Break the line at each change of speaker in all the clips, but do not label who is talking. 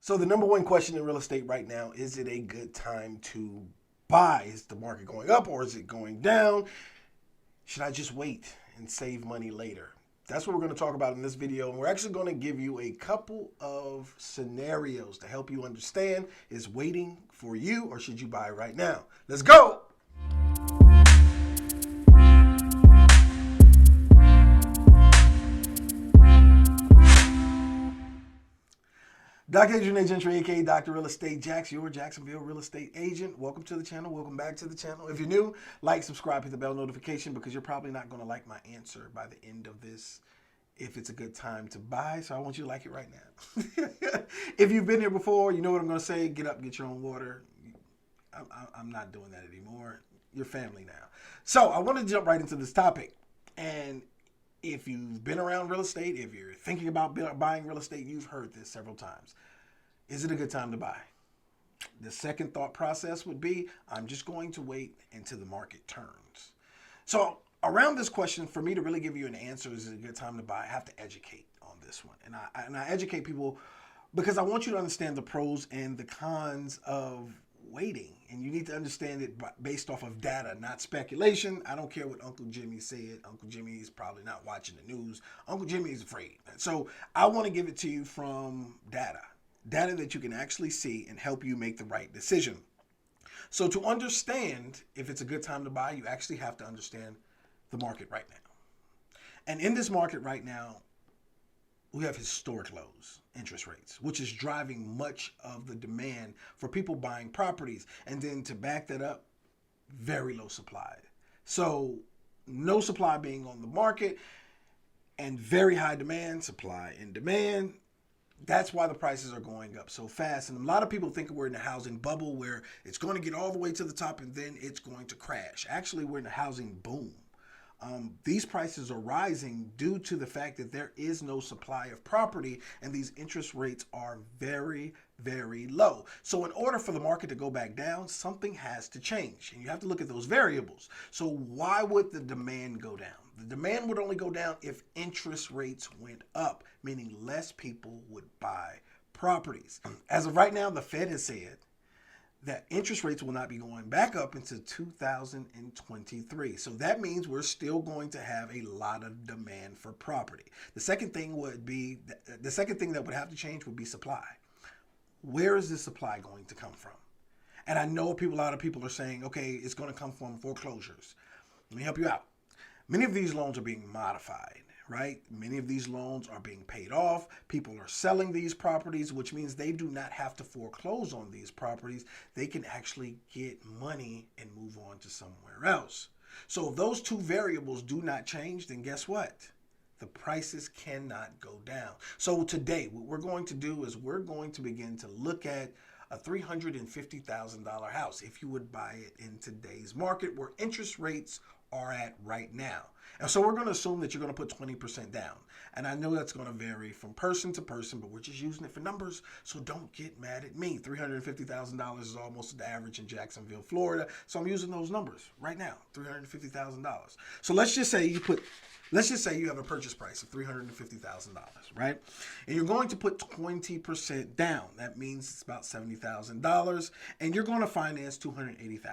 So the number one question in real estate right now, is it a good time to buy? Is the market going up or is it going down? Should I just wait and save money later? That's what we're going to talk about in this video. And we're actually going to give you a couple of scenarios to help you understand, is waiting for you or should you buy right now? Let's go. Dr. Adrian Gentry, aka Dr. Real Estate Jax, your Jacksonville real estate agent. Welcome to the channel. Welcome back to the channel. If you're new, like, subscribe, hit the bell notification because you're probably not going to like my answer by the end of this if it's a good time to buy. So I want you to like it right now. If you've been here before, you know what I'm going to say. Get up, get your own water. I'm not doing that anymore. You're family now. So I want to jump right into this topic. And if you've been around real estate, if you're thinking about buying real estate, you've heard this several times. Is it a good time to buy? The second thought process would be, I'm just going to wait until the market turns. So around this question, for me to really give you an answer, is it a good time to buy, I have to educate on this one. And I educate people because I want you to understand the pros and the cons of waiting. And you need to understand it based off of data, not speculation. I don't care what Uncle Jimmy said. Uncle Jimmy is probably not watching the news. Uncle Jimmy is afraid. So I want to give it to you from data that you can actually see and help you make the right decision. So to understand if it's a good time to buy, you actually have to understand the market right now. And in this market right now, we have historic lows interest rates, which is driving much of the demand for people buying properties. And then to back that up, very low supply. So no supply being on the market and very high demand, supply and demand. That's why the prices are going up so fast. And a lot of people think we're in a housing bubble where it's going to get all the way to the top and then it's going to crash. Actually, we're in a housing boom. These prices are rising due to the fact that there is no supply of property and these interest rates are very, very low. So in order for the market to go back down, something has to change and you have to look at those variables. So why would the demand go down? The demand would only go down if interest rates went up, meaning less people would buy properties. As of right now, the Fed has said that interest rates will not be going back up until 2023. So that means we're still going to have a lot of demand for property. The second thing that would have to change would be supply. Where is this supply going to come from? And I know a lot of people are saying, okay, it's going to come from foreclosures. Let me help you out. Many of these loans are being modified, right? Many of these loans are being paid off. People are selling these properties, which means they do not have to foreclose on these properties. They can actually get money and move on to somewhere else. So if those two variables do not change, then guess what? The prices cannot go down. So today, what we're going to do is we're going to begin to look at a $350,000 house if you would buy it in today's market where interest rates are at right now. And so we're going to assume that you're going to put 20% down. And I know that's going to vary from person to person, but we're just using it for numbers. So don't get mad at me. $350,000 is almost the average in Jacksonville, Florida. So I'm using those numbers right now, $350,000. So let's just say you have a purchase price of $350,000, right? And you're going to put 20% down. That means it's about $70,000. And you're going to finance $280,000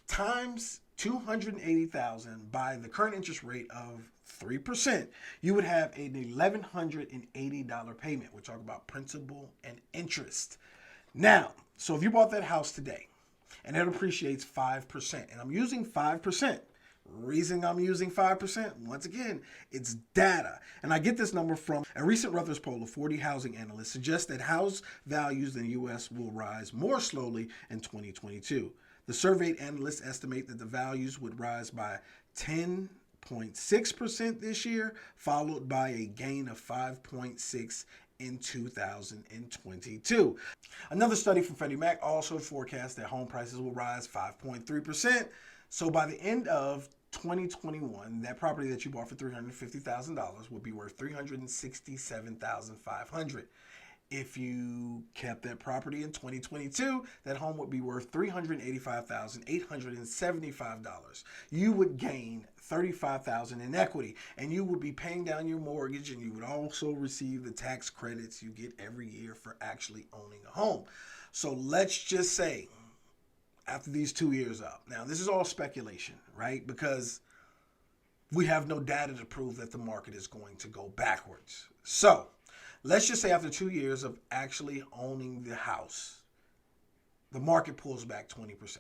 times $280,000 by the current interest rate of 3%, you would have an $1,180 payment. We're talking about principal and interest. Now, so if you bought that house today and it appreciates 5%, and I'm using 5%, reason I'm using 5%, once again, it's data. And I get this number from a recent Reuters poll of 40 housing analysts suggests that house values in the U.S. will rise more slowly in 2022. The surveyed analysts estimate that the values would rise by 10.6% this year, followed by a gain of 5.6% in 2022. Another study from Freddie Mac also forecasts that home prices will rise 5.3%. So by the end of 2021, that property that you bought for $350,000 will be worth $367,500. If you kept that property in 2022, that home would be worth $385,875. You would gain $35,000 in equity, and you would be paying down your mortgage, and you would also receive the tax credits you get every year for actually owning a home. So let's just say after these 2 years up. Now, this is all speculation, right? Because we have no data to prove that the market is going to go backwards. So let's just say after 2 years of actually owning the house, the market pulls back 20%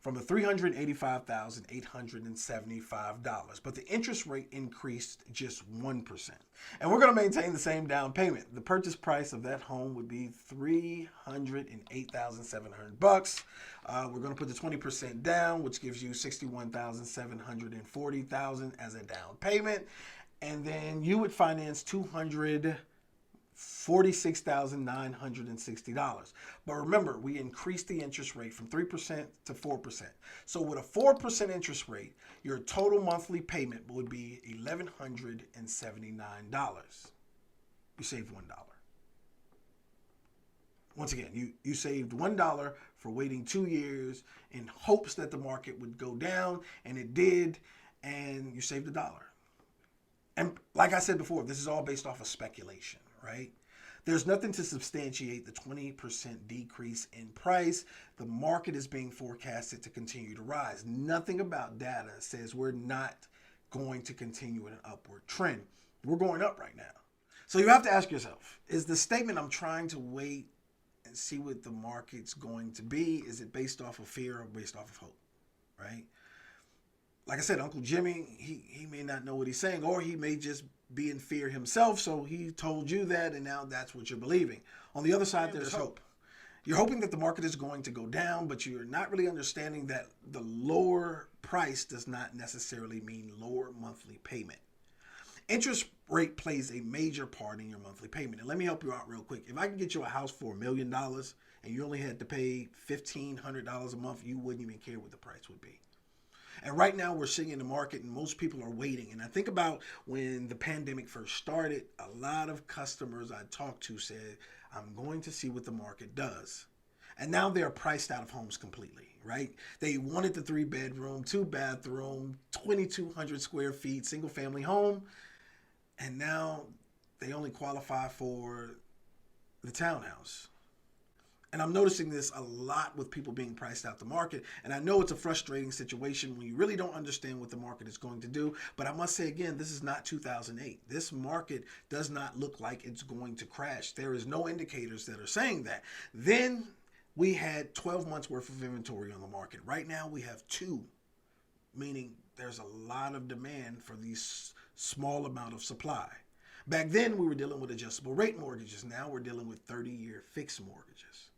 from the $385,875, but the interest rate increased just 1%. And we're going to maintain the same down payment. The purchase price of that home would be $308,700. We're going to put the 20% down, which gives you $61,740,000 as a down payment. And then you would finance $246,960. But remember, we increased the interest rate from 3% to 4%. So with a 4% interest rate, your total monthly payment would be $1,179. You saved $1. Once again, you saved $1 for waiting 2 years in hopes that the market would go down, and it did, and you saved $1. And like I said before, this is all based off of speculation, right? There's nothing to substantiate the 20% decrease in price. The market is being forecasted to continue to rise. Nothing about data says we're not going to continue in an upward trend. We're going up right now. So you have to ask yourself, is the statement I'm trying to wait and see what the market's going to be, is it based off of fear or based off of hope, right? Like I said, Uncle Jimmy, he may not know what he's saying, or he may just be in fear himself, so he told you that, and now that's what you're believing. On the other side, there's hope. You're hoping that the market is going to go down, but you're not really understanding that the lower price does not necessarily mean lower monthly payment. Interest rate plays a major part in your monthly payment. And let me help you out real quick. If I can get you a house for $1 million and you only had to pay $1,500 a month, you wouldn't even care what the price would be. And right now we're seeing in the market, and most people are waiting. And I think about when the pandemic first started, a lot of customers I talked to said, I'm going to see what the market does. And now they're priced out of homes completely, right? They wanted the 3-bedroom, 2-bathroom, 2,200 square feet, single family home. And now they only qualify for the townhouse. And I'm noticing this a lot with people being priced out the market. And I know it's a frustrating situation when you really don't understand what the market is going to do. But I must say again, this is not 2008. This market does not look like it's going to crash. There is no indicators that are saying that. Then we had 12 months worth of inventory on the market. Right now we have 2, meaning there's a lot of demand for these small amount of supply. Back then we were dealing with adjustable rate mortgages. Now we're dealing with 30-year fixed mortgages.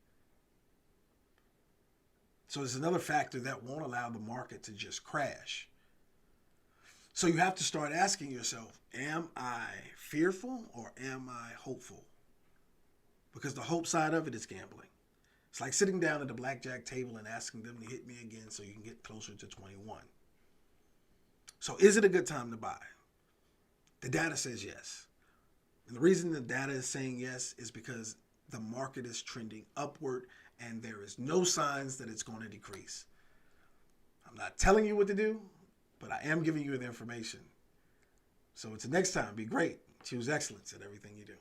So it's another factor that won't allow the market to just crash. So you have to start asking yourself, am I fearful or am I hopeful? Because the hope side of it is gambling. It's like sitting down at the blackjack table and asking them to hit me again so you can get closer to 21. So is it a good time to buy? The data says yes. And the reason the data is saying yes is because the market is trending upward and there is no signs that it's going to decrease. I'm not telling you what to do, but I am giving you the information. So until next time, be great. Choose excellence at everything you do.